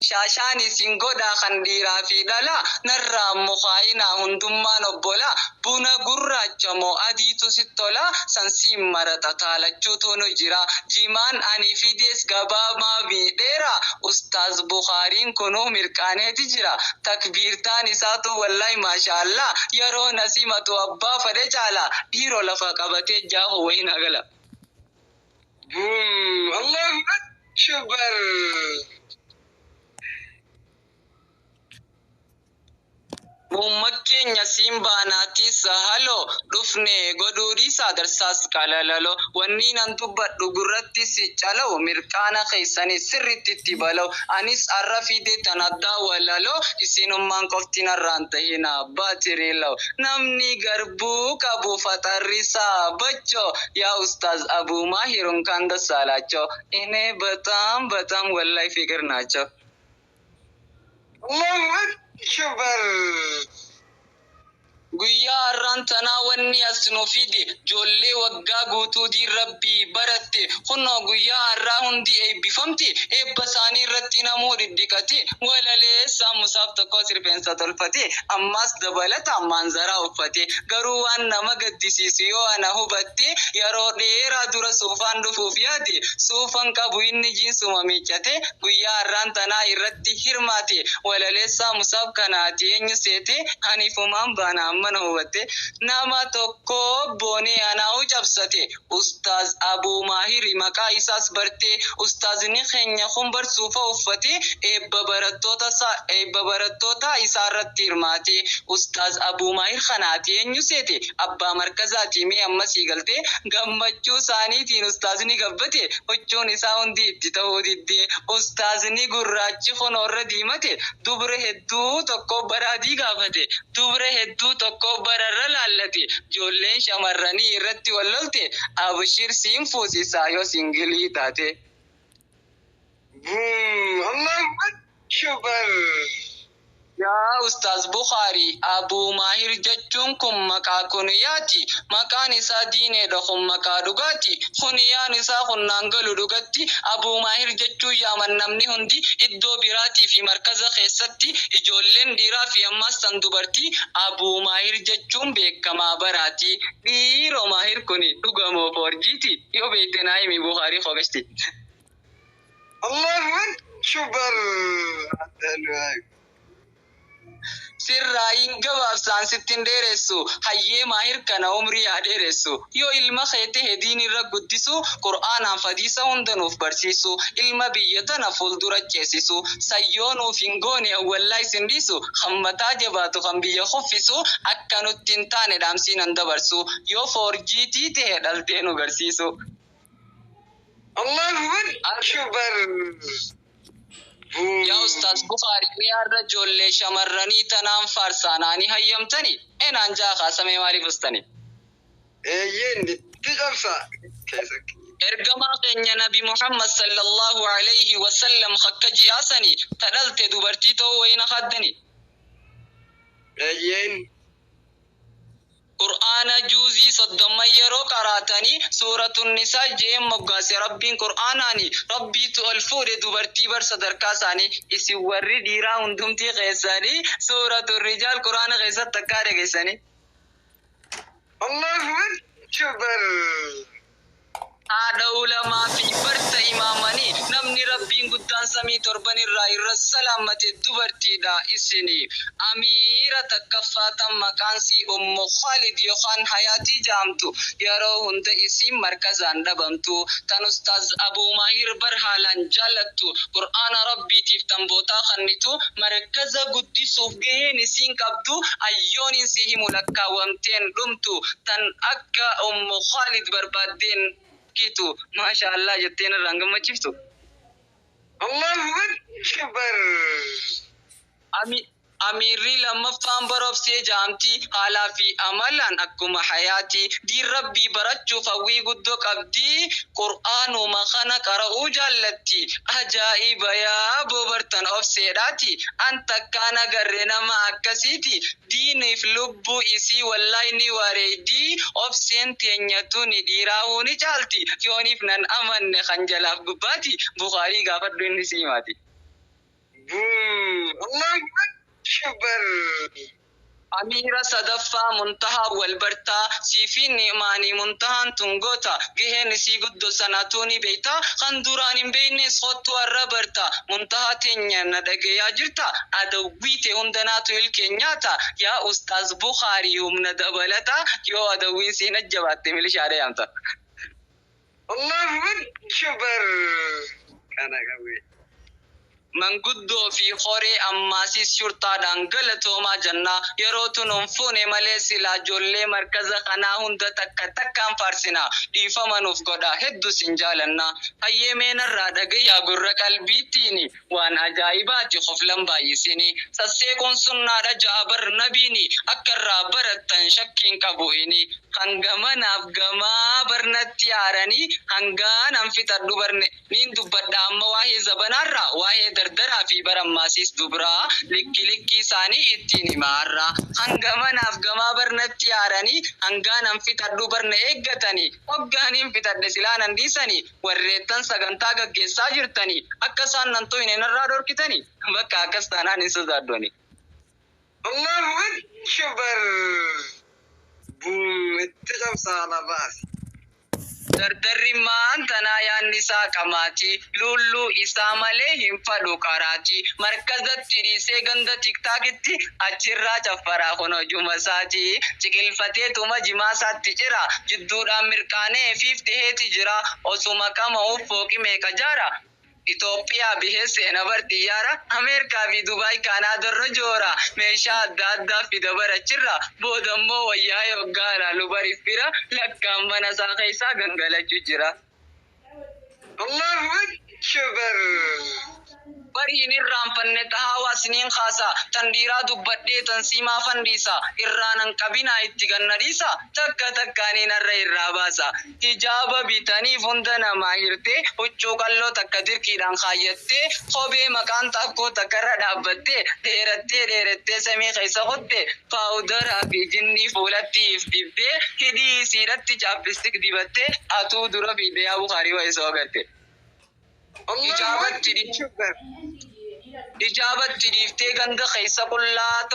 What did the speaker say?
Shaashani singoda khandira fi dala narra mukhaina hundumman obbola buna gurracha mo adiitu sittola sansim marata talachuutu jira jimaan ani fides gabama bidera ustaz Bukhariin kunu mirqaneeti jira takbirtaan isaatu wallahi mashallah yaro nasimatu abba fade chala dhiiro lafa qabate jaahu wayna gala Allahu akbar Mumakkeenya simbaanaati sahalo dhufne goduri sadarsas kalalalo wanni nan dubbadhu gurratti si calaw mirqaana keessani sirritti itti balaw anis arrafide tanadda walalo isinummaan qoftina rantahina baatirilaw namni garbuu qabu fatarrisa bacho ya ustaz Abu Mahirun kanda salacho ine batam wallahi fikir nacho Allahu akbar Guyyaa arrantana wanni asnu fide jolle waggaa guutuu di rabbi baratte kunno guyyaa arraa hundi eebbifamti eebba isaanii irratti namuu diddiqati walalee saamusaaf tokko sirfeensa tolfate ammas dabalata manzara uffate garuu waan nama gaddisiisu yoo ana hubatte yeroo dheeraa dura suufaan dhufuuf yaade suufan qabu inni jiinsuma miiccate guyyaa arrantana irratti hirmaate walalee saamusaaf kanaati eenyu seete hanifumaan baana mana hubatte nama tokko boone anaa cabsate ustaz Abu Mahir maqaa isaas barte ustazni keenya kun barsuufa uffate eebba barattoota isaa irratti hirmaate ustaz Abu Mahir kanaati eenyu seete abbaa markazaati mee ammas galte gammachuu isaaniitiin ustazni gabbate huccuun isaa hundi itti ta'uu didde ustazni gurraachi kun orra diimate dubre hedduu tokko baraadii gaafate dubre hedduu tokko bararra laallate joolleen shamarranii irratti wallolte abshir siin fuusisaa yoo singilii taate Allahu akbar Ya Ustaz Bukhari Abu Mahir jechuun kun maqaa kuniyaati maqaan isaa diineedha kun maqaa dhugaati kuniyaan isaa kun naangalu dhugatti Abu Mahir jechuun yaaman namni hundi iddoo biraatii fi markaza keessatti ijoolleen dhiiraa fi ammas tan dubartii Abu Mahir jechuun beekamaa baraati dhiiroo Mahir kuni dhugamoo forjiiti yoo beektanaa himi Bukhari qobesti Allahu akbar Sirraayin gabaabsaan sittin dheeressu hayyee Mahir kana umrii dheeressu yoo ilma keete hediin irra guddisu Qur'aanaan fadiisa hundanuuf barsiisu ilma biyya tana fuuldura ceesisu sayyoonuuf hin goone wallahi sindisu hammataa jabaatu kan biyya kuffisu akka nutti hin taane dhaamsiinan dabarsu yoo forjiitii ta'e dhaltee nu garsiisu Allahu akbar Ya Ustaz Bukhari miarra jolle shamarranii tanaan faarsaanaanii hayyamtani enaan jaa kaasamee maaliif ustani Yeendi tiqamsa Ergamaa keenya Nabi Muhammad sallallahu alayhi wa sallam khakka jiyaasani tadhalte dubartii ta'uu wayna haddani Yeen Qur'aana juuzii soddomma yeroo qaraatanii suuratun nisaa jeem moggaase rabbiin Qur'aanaani rabbiitu ol fuudhe dubartii bar sadarkaa isaanii isin warri dhiiraa hundumtii keessanii suuratun rijaal Qur'aana keessatti akka dhageessanii Allahu akbar Haadha ulamaa fi barta imaamanii namni rabbiin guddaan samii torban irra salaamate dubartiidha isini amiira takkaffaatan maqaansii ummu Khalid yookaan hayaatii jaamtu yeroo hunda isiin markazaan dhabamtu tan ustaaz Abu Mahir barhaalaan jaallattu Qur'aana rabbiitiif tambootaa kannitu markaza guddisuuf gaheen isiin qabdu ayyoon isii himu lakkaawwamteen dhumtu tan akka ummu Khalid barbaaddeen kitu mashallah jettena rangama chiftu Allahu akbar Amirri lammaffaan barobsee jaamti haalaa fi amalaan akkuma hayaati diin rabbii barachuuf hawwii guddoo qabdi Qur'aanuma kana qara'uu jaallatti ajaa'iba yaa bobartan obseedhaati anta kana garre nama akkasiiti diiniif lubbuu isii wallahi ni wareedi obseen teenyatu ni dhiiraa'uu ni caalti yooniif nan amanne kan jalaaf gubbaati Bukhaarii gaafadhu inni siimaati أميرة صدفة منتهى والبرتا سيفين نعماني منتهى تنغوتا جهن سيقدو سناتوني بيتا خندوران بين صوت والربرتا منتهى تنين ندقيا جرتا أدويته هندناتو الكينياتا يا أستاذ بخاري هم ندبلتا يو أدوين سينا جوات ملي شاري أمتا الله أكبر كان قوي من قدو في خوري أماسي شرطة دانقل توما جنة يروتو ننفون مليسي لا جولي مركز خنا هند تكتكام فارسنا ديفا منوف قدا هدو سنجالنا هاي من الرادق يا قرر قلبي تيني وانا جايباتي خفلن بايسيني سسيكون سنة جابر نبيني أكر برتن شكين كبويني هنگمن أفغما برنتي عراني هنگان انفتر دوبرني نين دوبر دام واهي زبنارا واهي دردرا في برماسيس دوبرا لكي ساني اتيني مارا هنگمن أفغما برنتي عراني هنگان انفتر دوبرني اگتاني وگاني انفتر دسلان انديساني وريتن سغنتاغ كيسا جرتاني اكسان ننتو انين الرادور كتاني بكا اكستانا نسوزادوني الله أكبر بوم اتقم صالباسي Dardarri maan tanaa yaanni isaa qamaati lullu isaa malee hin fadhu karaati markazatti dhiisee ganda tiktaakitti achirraa caffaraa kun hojuma isaati ciqilfatee tuma jimaa isaatti jira jidduudhaan mirqaanee fiifteheeti jira osuma kama'uuf fooqi meeqa jaara Ethiopia bihese na bartiyara America fi Dubai Canada rojora meesha adda fi dabara chirra bodammo wayyaa gara lubari fira lakkam mana sa keessa gangalachu jira Allahu akbar bariin irraanfanne tahawa siniin khasa tandiraa dubbadhee tansiimaa fandisa irraanan qabina itti gannadisa takka takkaaniin arra irraa baasa hijaaba bitanii funda namaa hirte huccuu qalloo takka dirqiidhaan kaayyattee kophee maqaan takkoo takkarra dhaabbattee dheerattee samii keessa qotte paawudaraa fi jinnii fuulattiif dibdee hidhii siidhatti chaappistik dibattee atuu dura fiidee Bukaarii waa isa hogatte إجابة تريفتي غند خيسا كلها